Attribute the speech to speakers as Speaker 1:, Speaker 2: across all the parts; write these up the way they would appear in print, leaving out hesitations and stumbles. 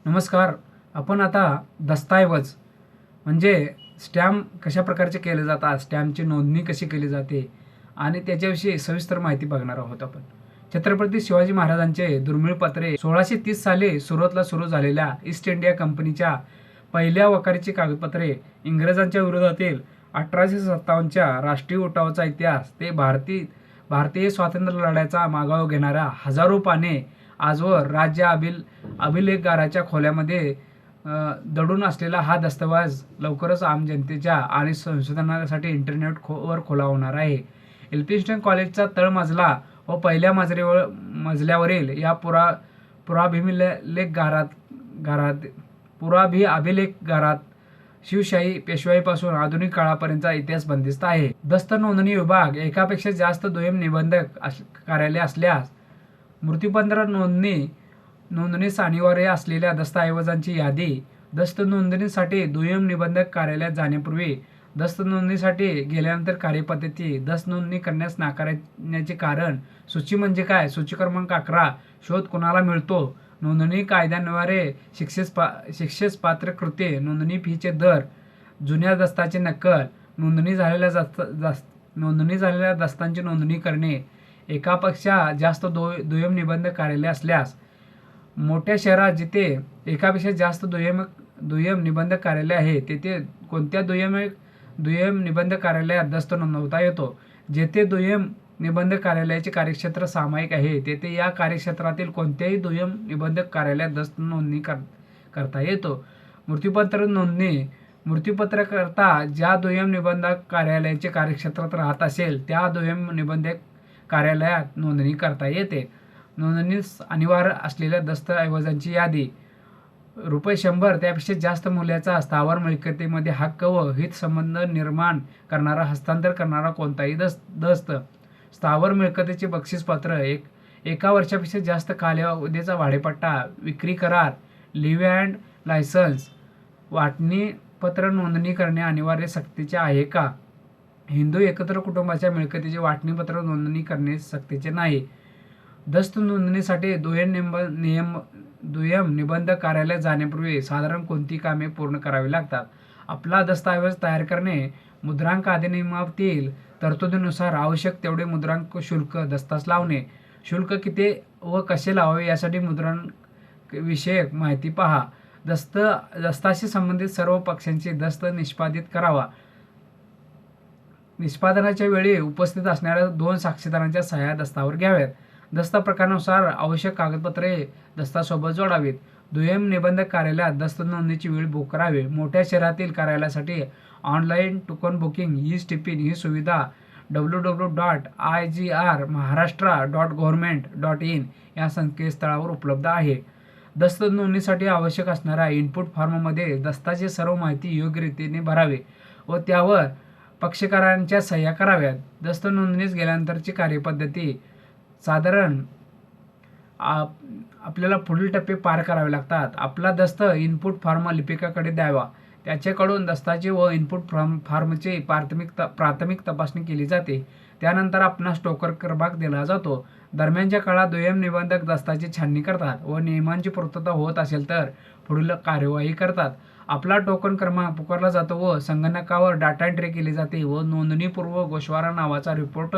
Speaker 1: नमस्कार. आपण आता दस्तऐवज म्हणजे स्टॅम्प कशा प्रकारचे केले जातात, स्टॅम्पची नोंदणी कशी केली जाते आणि त्याच्याविषयी सविस्तर माहिती बघणार आहोत आपण. छत्रपती शिवाजी महाराजांचे दुर्मिळ पत्रे 1630 साली सुरतला सुरू झालेल्या ईस्ट इंडिया कंपनीच्या पहिल्या वखारीची कागदपत्रे, इंग्रजांच्या विरोधातील 1857च्या राष्ट्रीय उठावाचा इतिहास ते भारतीय स्वातंत्र्य लढ्याचा मागोवा घेणाऱ्या हजारो पाने आजवर राज्य अभिलेखगाराच्या खोल्यामध्ये दडून असलेला हा दस्तऐवज लवकरच आम जनतेच्या आणि संशोधनासाठी इंटरनेटवर खुला होणार आहे. एल्फिन्स्टन कॉलेजचा तळमजला व पहिल्या मजल्यावरील या पुराभिलेखगारात शिवशाही पेशवाईपासून आधुनिक काळापर्यंतचा इतिहास बंदिस्त आहे. दस्त नोंदणी विभाग एकापेक्षा जास्त दुय्यम निबंधक कार्यालय असल्यास मृत्यूपत्र नोंदणीस अनिवार्य असलेल्या दस्तऐवजांची यादी, दस्त नोंदणीसाठी दुय्यम निबंधक कार्यालयात जाण्यापूर्वी, दस्त नोंदणीसाठी गेल्यानंतर कार्यपद्धती, दस्त नोंदणी करण्यास नाकारण्याचे कारण, सूची म्हणजे काय, सूची क्रमांक 11, शोध कुणाला मिळतो, नोंदणी कायद्याद्वारे शिक्षेस पात्र कृत्ये, नोंदणी फीचे दर, जुन्या दस्ताची नक्कल, नोंदणी झालेल्या दस्तांची नोंदणी करणे, एकापेक्षा जास्त दुय्यम निबंधक कार्यालय असल्यास, मोठ्या शहरात जिथे एकापेक्षा जास्त दुय्यम निबंधक कार्यालय आहे तेथे कोणत्या दुय्यम निबंधक कार्यालयात दस्त नोंदवता येतो. जेथे दुय्यम निबंधक कार्यालयाचे कार्यक्षेत्र सामायिक आहे तेथे या कार्यक्षेत्रातील कोणत्याही दुय्यम निबंधक कार्यालयात दस्त नोंदणी करता येतो. मृत्यूपत्र नोंदणी, मृत्यूपत्राकरता ज्या दुय्यम निबंधक कार्यालयाचे कार्यक्षेत्रात राहत असेल त्या दुय्यम निबंधक कार्यालयात नोंदणी करता येते. नोंदणीस अनिवार्य असलेल्या दस्तऐवजांची यादी, ₹100 त्यापेक्षा जास्त मूल्याचा स्थावर मिळकतीमध्ये हक्क व हितसंबंध निर्माण करणारा, हस्तांतर करणारा कोणताही दस्त, स्थावर मिळकतीचे बक्षीसपत्र, एका वर्षापेक्षा जास्त कालावधीचा भाडेपट्टा, विक्री करार, लिव्ह अँड लायसन्स, वाटणी पत्र नोंदणी करणे अनिवार्य सक्तीचे आहे का? हिंदू एकत्र कुटुंबाच्या मिळकतीचे वाटणीपत्र नोंदणी करणे सक्तीचे नाही. दस्त नोंदणीसाठी दुय्यम निबंधक कार्यालयात जाण्यापूर्वी साधारण कोणती कामे पूर्ण करावी लागतात? आपला दस्तऐवज तयार करणे, मुद्रांक अधिनियमातील तरतुदीनुसार आवश्यक तेवढे मुद्रांक शुल्क दस्तास लावणे, शुल्क किती व कसे लावावे यासाठी मुद्रांक विषयक माहिती पहा, दस्ताशी संबंधित सर्व पक्षांची दस्त निष्पादित करावा, निष्पादनाच्या वेळी उपस्थित असणाऱ्या 2 साक्षीदारांच्या सह्या दस्तावर घ्याव्यात, दस्त प्रकारानुसार आवश्यक कागदपत्रे दस्तासोबत जोडावीत, दुय्यम निबंधक कार्यालयात दस्त नोंदणीची वेळ बुक करावी. मोठ्या शहरातील कार्यालयासाठी ऑनलाईन टोकन बुकिंग ई-टिफिन ही सुविधा www.igrmaharashtra.government.in या संकेतस्थळावर उपलब्ध आहे. दस्त नोंदणीसाठी आवश्यक असणाऱ्या इनपुट फॉर्ममध्ये दस्ताची सर्व माहिती योग्य रीतीने भरावी व त्यावर पक्षकारांच्या सह्या कराव्यात. दस्त नोंदणीस गेल्यानंतरची कार्यपद्धती, साधारण आपल्याला पुढील टप्पे पार करावे लागतात. आपला दस्त इनपुट फॉर्म लिपिकाकडे द्यावा. त्याच्याकडून दस्ताची व इनपुट फॉर्मची प्राथमिक तपासणी केली जाते. त्यानंतर आपणास टोकन क्रमांक दिला जातो. दरम्यानच्या काळात दुय्यम निबंधक दस्ताची छाननी करतात व नियमांची पूर्तता होत असेल तर पुढील कार्यवाही करतात. आपला टोकन क्रमांक पुकारला जातो व संगणकावर डाटा एंट्री केली जाते व नोंदणीपूर्व गोषवारा नावाचा रिपोर्ट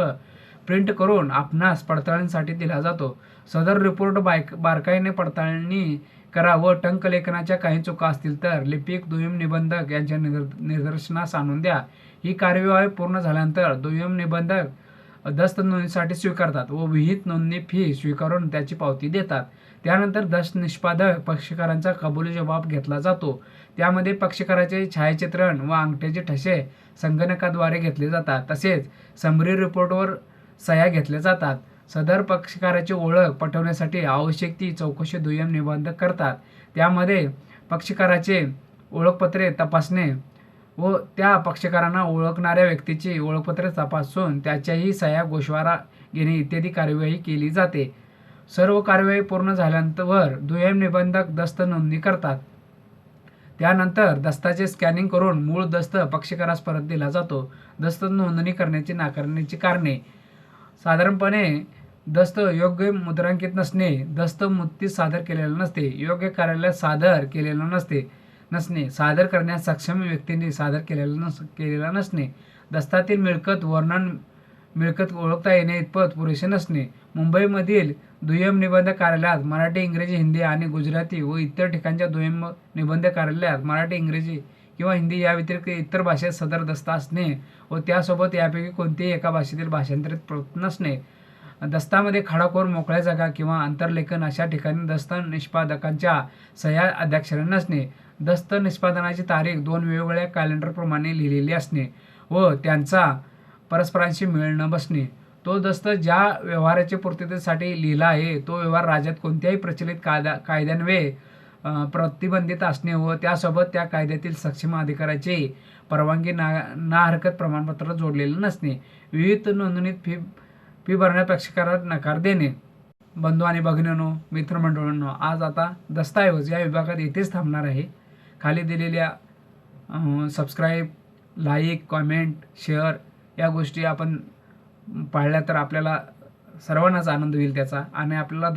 Speaker 1: प्रिंट करून आपणास पडताळणीसाठी दिला जातो. सदर रिपोर्ट बारकाईने पडताळणी करा व टंकलेखनाच्या काही चुका असतील तर लिपिक दुय्यम निबंधक यांच्या निदर्शनास आणून द्या. ही कार्यवाही पूर्ण झाल्यानंतर दुय्यम निबंधक दस्त नोंदणीसाठी स्वीकारतात व विहित नोंदणी फी स्वीकारून त्याची पावती देतात. त्यानंतर दस्त निष्पादक पक्षकारांचा कबुली जबाब घेतला जातो. त्यामध्ये पक्षकाराचे छायाचित्रण व अंगठ्याचे ठसे संगणकाद्वारे घेतले जातात. तसेच समरी रिपोर्टवर सह्या घेतल्या जातात. सदर पक्षकाराची ओळख पटवण्यासाठी आवश्यक ती चौकशी दुय्यम निबंधक करतात. त्यामध्ये पक्षकाराचे ओळखपत्रे तपासणे व त्या पक्षकारांना ओळखणाऱ्या व्यक्तीची ओळखपत्रे तपासून त्याच्याही सह्या गोषवारा घेणे इत्यादी कार्यवाही केली जाते. सर्व कार्यवाही पूर्ण झाल्यानंतर दुय्यम निबंधक दस्त नोंदणी करतात. त्यानंतर दस्ताचे स्कॅनिंग करून मूळ दस्त पक्षकारास परत दिला जातो. दस्त नोंदणी करण्याची नाकारण्याची कारणे, साधारणपणे दस्त योग्य मुद्रांकित नसणे, दस्त मुद्रित सादर केलेलं नसते, योग्य कार्यालयात सादर केलेलं नसणे, सादर करण्यास सक्षम व्यक्तींनी सादर केलेला नसणे, दस्तातील मिळकत ओळखता येणे इतपत पुरेसे नसणे, मुंबईमधील दुय्यम निबंध कार्यालयात मराठी, इंग्रजी, हिंदी आणि गुजराती व इतर ठिकाणच्या दुय्यम निबंध कार्यालयात मराठी, इंग्रजी किंवा हिंदी या व्यतिरिक्त इतर भाषेत सदर दस्ता असणे व त्यासोबत यापैकी कोणत्याही एका भाषेतील भाषांतरित प्रत नसणे, दस्तामध्ये खडाखोर मोकळ्या जागा किंवा आंतरलेखन अशा ठिकाणी दस्त निष्पादकांच्या सह्या अद्याक्षरे नसणे, दस्त निष्पादनाची तारीख 2 वेगवेगळ्या कॅलेंडरप्रमाणे लिहिलेली असणे व त्यांचा परस्परांशी मेळ न बसणे, तो दस्त ज्या व्यवहाराच्या पूर्ततेसाठी लिहिला आहे तो व्यवहार राज्यात कोणत्याही प्रचलित कायद्यान्वये प्रतिबंधित असणे व त्यासोबत त्या कायद्यातील सक्षम अधिकाऱ्याचे परवानगी ना हरकत प्रमाणपत्र जोडलेले नसणे, विविध नोंदणीत फी भरण्यापेक्षा नकार देणे. बंधू आणि भगिनींनो, मित्रमंडळींनो, आज आता दस्तऐवज या विभागात इथेच थांबणार आहे. खाली दिलेल्या सबस्क्राईब, लाईक, कॉमेंट, शेअर या गोष्टी आपण पाळल्या तर आपल्याला सर्वांनाच आनंद होईल त्याचा. आणि आपल्याला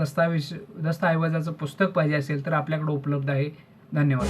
Speaker 1: दस्तऐवजाचं पुस्तक पाहिजे असेल तर आपल्याकडे उपलब्ध आहे. धन्यवाद.